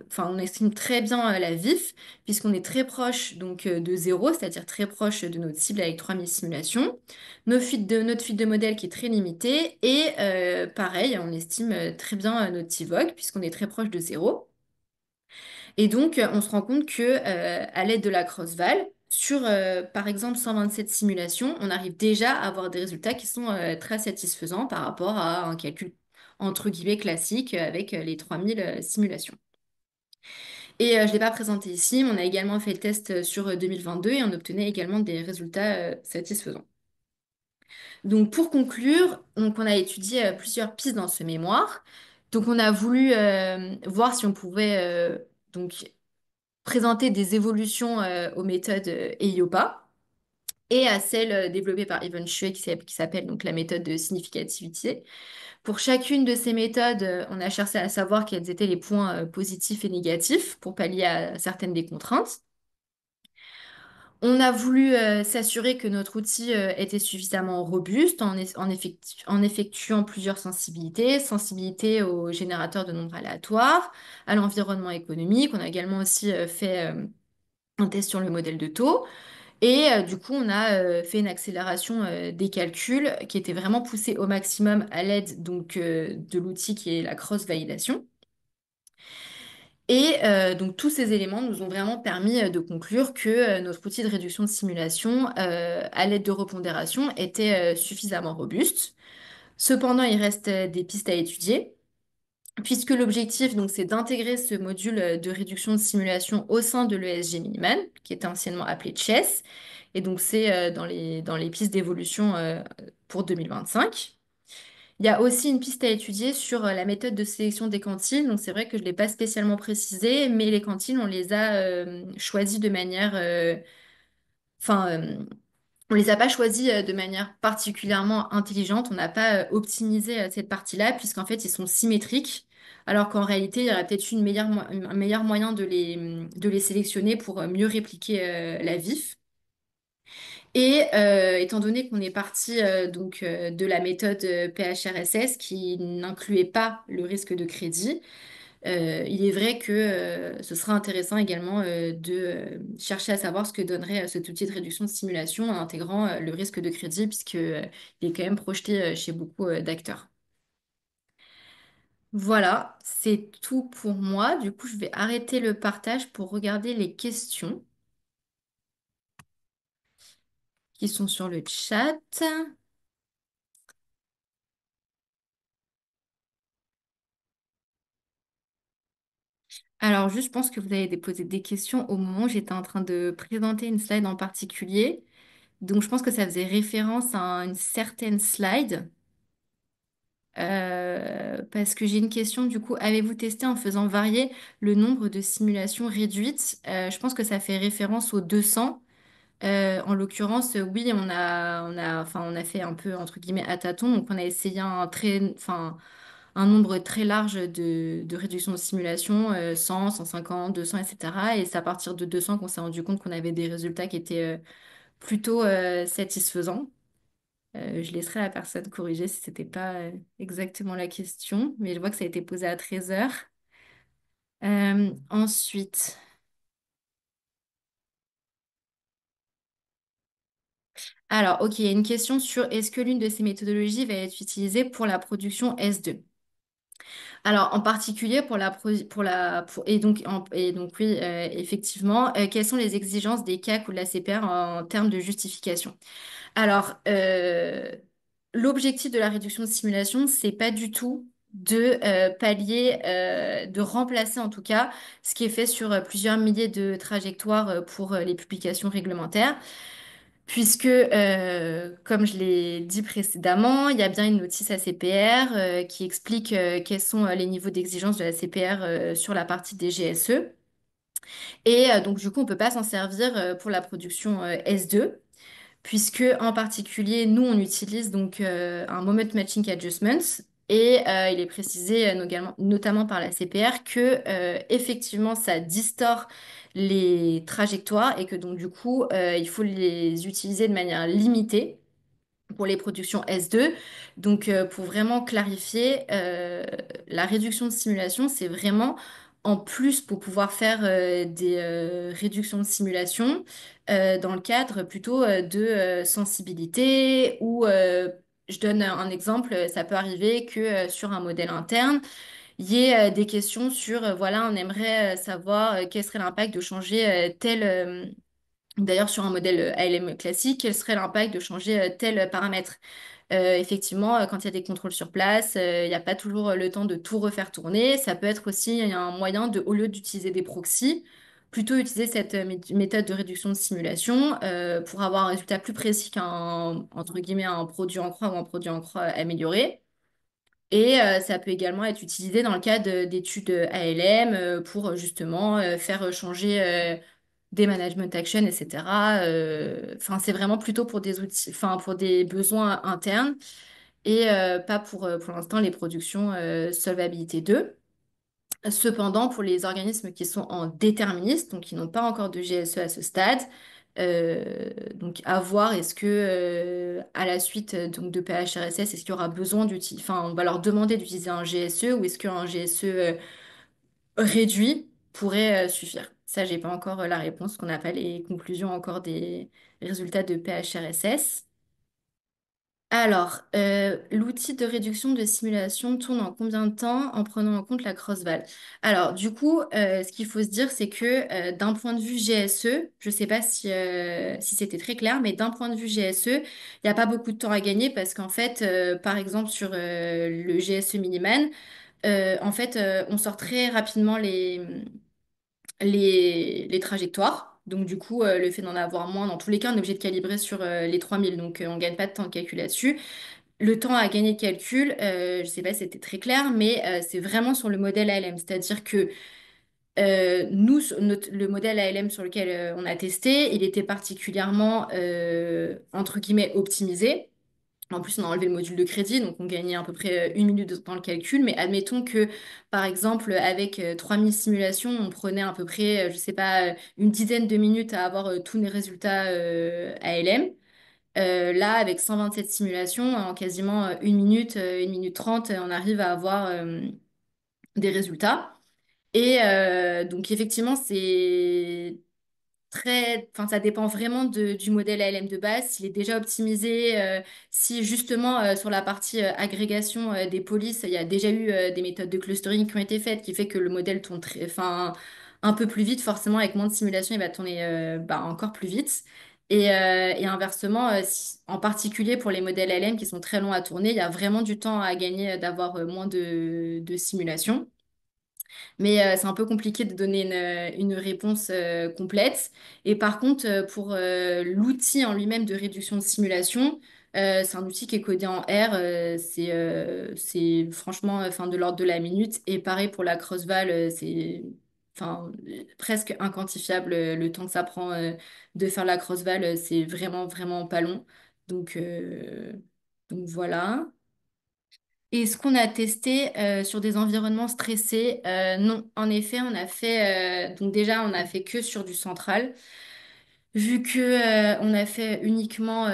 enfin, on estime très bien la VIF puisqu'on est très proche donc de zéro, c'est-à-dire très proche de notre cible avec 3000 simulations. Notre fuite de modèle qui est très limitée et pareil, on estime très bien notre TIVOG puisqu'on est très proche de zéro. Et donc, on se rend compte que, à l'aide de la cross-val, sur, par exemple, 127 simulations, on arrive déjà à avoir des résultats qui sont très satisfaisants par rapport à un calcul, entre guillemets, classique avec les 3000 simulations. Et je ne l'ai pas présenté ici, mais on a également fait le test sur 2022 et on obtenait également des résultats satisfaisants. Donc, pour conclure, donc, on a étudié plusieurs pistes dans ce mémoire. Donc, on a voulu voir si on pouvait donc présenter des évolutions aux méthodes EIOPA et à celles développées par Evan Shui qui s'appelle donc la méthode de significativité. Pour chacune de ces méthodes, on a cherché à savoir quels étaient les points positifs et négatifs pour pallier à certaines des contraintes. On a voulu s'assurer que notre outil était suffisamment robuste en effectuant plusieurs sensibilités. Sensibilité au générateur de nombres aléatoires, à l'environnement économique. On a également aussi fait un test sur le modèle de taux. Et du coup, on a fait une accélération des calculs qui était vraiment poussée au maximum à l'aide donc de l'outil qui est la cross-validation. Et donc tous ces éléments nous ont vraiment permis de conclure que notre outil de réduction de simulation, à l'aide de repondération, était suffisamment robuste. Cependant, il reste des pistes à étudier, puisque l'objectif donc c'est d'intégrer ce module de réduction de simulation au sein de l'ESG Minimal, qui était anciennement appelé Chess. Et donc c'est dans les pistes d'évolution pour 2025. Il y a aussi une piste à étudier sur la méthode de sélection des cantines. Donc c'est vrai que je ne l'ai pas spécialement précisé, mais les cantines, on les a choisies de manière... Enfin, on les a pas choisies de manière particulièrement intelligente. On n'a pas optimisé cette partie-là, puisqu'en fait, ils sont symétriques. Alors qu'en réalité, il y aurait peut-être eu un meilleur moyen de les sélectionner pour mieux répliquer la VIF. Et étant donné qu'on est parti de la méthode PHRSS qui n'incluait pas le risque de crédit, il est vrai que ce sera intéressant également de chercher à savoir ce que donnerait cet outil de réduction de simulation en intégrant le risque de crédit puisque il est quand même projeté chez beaucoup d'acteurs. Voilà, c'est tout pour moi. Du coup, je vais arrêter le partage pour regarder les questions qui sont sur le chat. Alors, juste, je pense que vous avez déposé des questions au moment où j'étais en train de présenter une slide en particulier. Donc, je pense que ça faisait référence à une certaine slide. Parce que j'ai une question, du coup, avez-vous testé en faisant varier le nombre de simulations réduites? Je pense que ça fait référence aux 200. En l'occurrence, oui, enfin, on a fait un peu, entre guillemets, à tâtons. Donc, on a essayé enfin, un nombre très large de réductions de simulation, 100, 150, 200, etc. Et c'est à partir de 200 qu'on s'est rendu compte qu'on avait des résultats qui étaient plutôt satisfaisants. Je laisserai la personne corriger si c'était pas exactement la question, mais je vois que ça a été posé à 13 heures. Ensuite, alors, ok, il y a une question sur est-ce que l'une de ces méthodologies va être utilisée pour la production S2? Alors, en particulier et donc oui, effectivement, quelles sont les exigences des CAC ou de la CPR en termes de justification? Alors, l'objectif de la réduction de simulation, c'est pas du tout de pallier, de remplacer en tout cas ce qui est fait sur plusieurs milliers de trajectoires pour les publications réglementaires. Puisque, comme je l'ai dit précédemment, il y a bien une notice ACPR qui explique quels sont les niveaux d'exigence de la CPR sur la partie des GSE. Et donc, du coup, on ne peut pas s'en servir pour la production S2, puisque en particulier, nous, on utilise donc un Moment Matching Adjustments. Et il est précisé notamment par la CPR que effectivement ça distord les trajectoires et que donc du coup il faut les utiliser de manière limitée pour les productions S2. Donc, pour vraiment clarifier, la réduction de simulation, c'est vraiment en plus pour pouvoir faire des réductions de simulation dans le cadre plutôt de sensibilité ou je donne un exemple, ça peut arriver que sur un modèle interne, il y ait des questions sur, voilà, on aimerait savoir quel serait l'impact de changer d'ailleurs sur un modèle ALM classique, quel serait l'impact de changer tel paramètre. Effectivement, quand il y a des contrôles sur place, il n'y a pas toujours le temps de tout refaire tourner. Ça peut être aussi un moyen de, au lieu d'utiliser des proxys, plutôt utiliser cette méthode de réduction de simulation pour avoir un résultat plus précis entre guillemets, un produit en croix ou un produit en croix amélioré. Et ça peut également être utilisé dans le cadre d'études ALM pour justement faire changer des management actions, etc. Enfin, c'est vraiment plutôt pour des outils, enfin, pour des besoins internes et pas pour l'instant les productions solvabilité 2. Cependant, pour les organismes qui sont en déterministe, donc qui n'ont pas encore de GSE à ce stade, Donc à voir, est-ce que à la suite donc de PHRSS, est-ce qu'il y aura besoin d'utiliser, enfin on va leur demander d'utiliser un GSE ou est-ce qu'un GSE réduit pourrait suffire? Ça, j'ai pas encore la réponse, qu'on n'a pas les conclusions encore des résultats de PHRSS. Alors, l'outil de réduction de simulation tourne en combien de temps en prenant en compte la crossval? Alors, du coup, ce qu'il faut se dire, c'est que d'un point de vue GSE, je ne sais pas si c'était très clair, mais d'un point de vue GSE, il n'y a pas beaucoup de temps à gagner parce qu'en fait, par exemple, sur le GSE Miniman, en fait, on sort très rapidement les trajectoires. Donc, du coup, le fait d'en avoir moins, dans tous les cas, on est obligé de calibrer sur les 3000. Donc, on ne gagne pas de temps de calcul là-dessus. Le temps à gagner de calcul, je ne sais pas si c'était très clair, mais c'est vraiment sur le modèle ALM. C'est-à-dire que nous, le modèle ALM sur lequel on a testé, il était particulièrement, entre guillemets, optimisé. En plus, on a enlevé le module de crédit, donc on gagnait à peu près 1 minute dans le calcul. Mais admettons que, par exemple, avec 3000 simulations, on prenait à peu près, je sais pas, une dizaine de minutes à avoir tous les résultats ALM. Là, avec 127 simulations, en quasiment 1 minute, 1 minute 30, on arrive à avoir des résultats. Et donc, effectivement, c'est enfin, ça dépend vraiment du modèle ALM de base, s'il est déjà optimisé, si justement sur la partie agrégation des polices, il y a déjà eu des méthodes de clustering qui ont été faites, qui fait que le modèle tourne enfin, un peu plus vite, forcément avec moins de simulation, il va tourner bah, encore plus vite. Et inversement, en particulier pour les modèles ALM qui sont très longs à tourner, il y a vraiment du temps à gagner d'avoir moins de simulations. Mais c'est un peu compliqué de donner une réponse complète. Et par contre, pour l'outil en lui-même de réduction de simulation, c'est un outil qui est codé en R. C'est franchement de l'ordre de la minute. Et pareil pour la crossval, c'est enfin, presque inquantifiable le temps que ça prend de faire la crossval. C'est vraiment, vraiment pas long. Donc, euh, donc voilà. Et ce qu'on a testé sur des environnements stressés, non. En effet, on a fait donc déjà on a fait que sur du central, vu que on a fait uniquement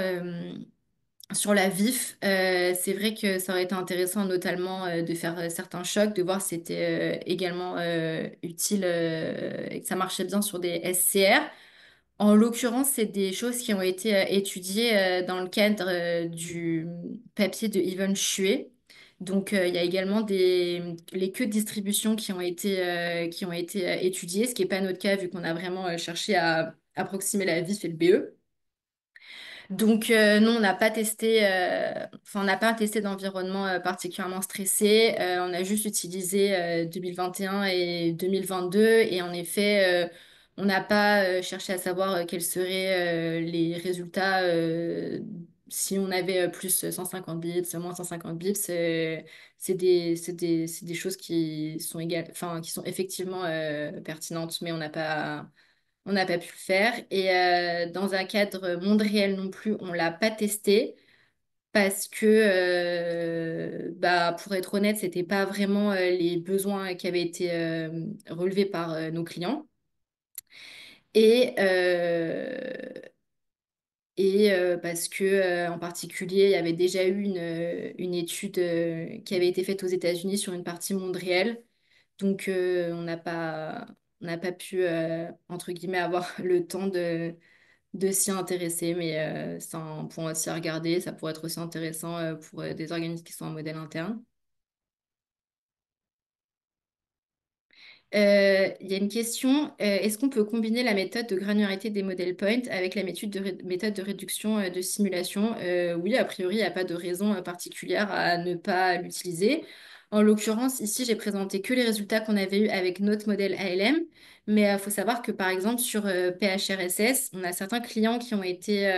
sur la vif. C'est vrai que ça aurait été intéressant notamment de faire certains chocs, de voir si c'était également utile et que ça marchait bien sur des SCR. En l'occurrence, c'est des choses qui ont été étudiées dans le cadre du papier de Yvonne Shué. Donc, il y a également les queues de distribution qui ont été étudiées, ce qui n'est pas notre cas vu qu'on a vraiment cherché à approximer la VIF et le BE. Donc, non, on n'a pas testé, enfin, on n'a pas testé d'environnement particulièrement stressé. On a juste utilisé 2021 et 2022. Et en effet, on n'a pas cherché à savoir quels seraient les résultats si on avait plus 150 bits, moins 150 bits. C'est des choses qui sont égales, enfin, qui sont effectivement pertinentes, mais on n'a pas pu le faire. Et dans un cadre monde réel non plus, on l'a pas testé parce que, bah, pour être honnête, c'était pas vraiment les besoins qui avaient été relevés par nos clients. Et, parce que, en particulier, il y avait déjà eu une étude qui avait été faite aux États-Unis sur une partie monde réel. Donc, on n'a pas pu, entre guillemets, avoir le temps de s'y intéresser, mais c'est un point aussi à regarder. Ça pourrait être aussi intéressant pour des organismes qui sont en modèle interne. Il y a une question, est-ce qu'on peut combiner la méthode de granularité des modèles point avec la méthode de réduction de simulation? Oui, a priori, il n'y a pas de raison particulière à ne pas l'utiliser. En l'occurrence, ici, j'ai présenté que les résultats qu'on avait eus avec notre modèle ALM, mais il faut savoir que, par exemple, sur PHRSS, on a certains clients qui ont été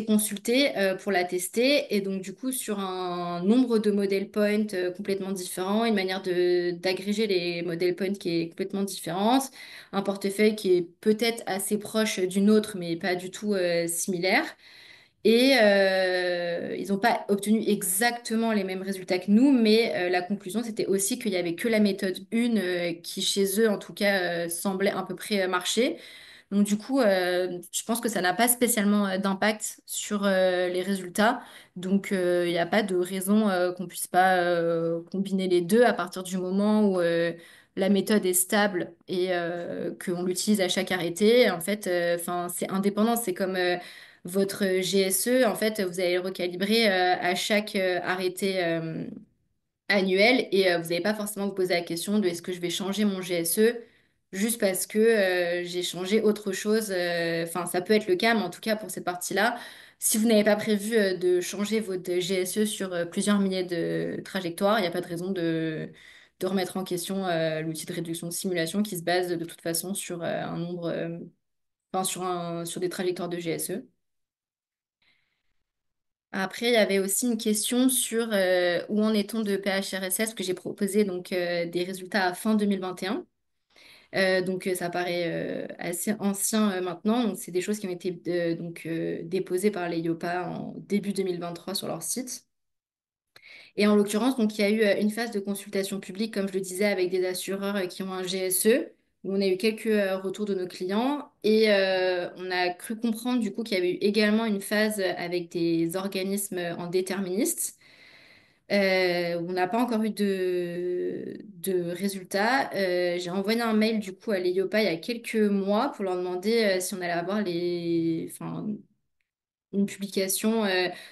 consultés pour la tester. Et donc, du coup, sur un nombre de modèles point complètement différents, une manière d'agréger les modèles point qui est complètement différente, un portefeuille qui est peut-être assez proche d'une autre, mais pas du tout similaire. Et ils n'ont pas obtenu exactement les mêmes résultats que nous, mais la conclusion, c'était aussi qu'il n'y avait que la méthode 1 qui, chez eux, en tout cas, semblait à peu près marcher. Donc du coup, je pense que ça n'a pas spécialement d'impact sur les résultats. Donc il n'y a pas de raison qu'on puisse pas combiner les deux à partir du moment où la méthode est stable et qu'on l'utilise à chaque arrêté. En fait, enfin, c'est indépendant. C'est comme votre GSE. En fait, vous allez le recalibrer à chaque arrêté annuel et vous n'allez pas forcément vous poser la question de est-ce que je vais changer mon GSE juste parce que j'ai changé autre chose. Enfin, ça peut être le cas, mais en tout cas pour cette partie-là, si vous n'avez pas prévu de changer votre GSE sur plusieurs milliers de trajectoires, il n'y a pas de raison de remettre en question l'outil de réduction de simulation qui se base de toute façon sur un nombre, enfin sur des trajectoires de GSE. Après, il y avait aussi une question sur où en est-on de PHRSS, parce que j'ai proposé donc des résultats à fin 2021. Donc ça paraît assez ancien maintenant. Donc c'est des choses qui ont été déposées par les IOPA en début 2023 sur leur site. Et en l'occurrence, donc il y a eu une phase de consultation publique, comme je le disais, avec des assureurs qui ont un GSE, où on a eu quelques retours de nos clients. Et on a cru comprendre du coup qu'il y avait eu également une phase avec des organismes en déterministes. On n'a pas encore eu de résultats. J'ai envoyé un mail du coup à l'EIOPA il y a quelques mois pour leur demander si on allait avoir enfin, une publication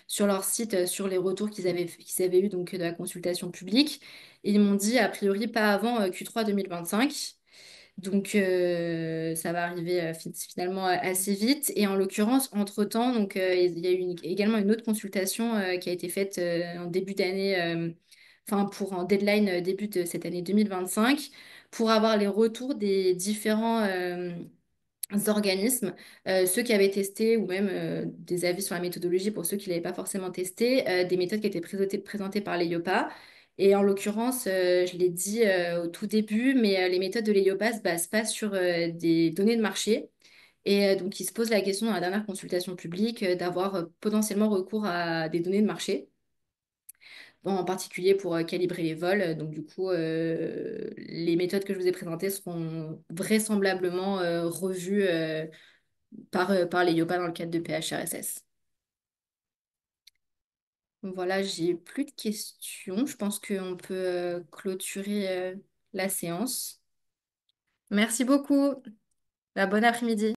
sur leur site sur les retours qu'ils avaient eu donc de la consultation publique. Et ils m'ont dit a priori pas avant Q3 2025. Donc ça va arriver finalement assez vite. Et en l'occurrence, entre-temps, donc, il y a eu également une autre consultation qui a été faite en début d'année, enfin pour un deadline début de cette année 2025, pour avoir les retours des différents organismes, ceux qui avaient testé ou même des avis sur la méthodologie pour ceux qui ne l'avaient pas forcément testé, des méthodes qui étaient présentées par l'EIOPA. Et en l'occurrence, je l'ai dit au tout début, mais les méthodes de l'EIOPA se basent pas sur des données de marché. Et donc, ils se posent la question dans la dernière consultation publique d'avoir potentiellement recours à des données de marché, bon, en particulier pour calibrer les vols. Donc, du coup, les méthodes que je vous ai présentées seront vraisemblablement revues par les YOPA dans le cadre de PHRSS. Voilà, j'ai plus de questions. Je pense qu'on peut clôturer la séance. Merci beaucoup. Bon après-midi.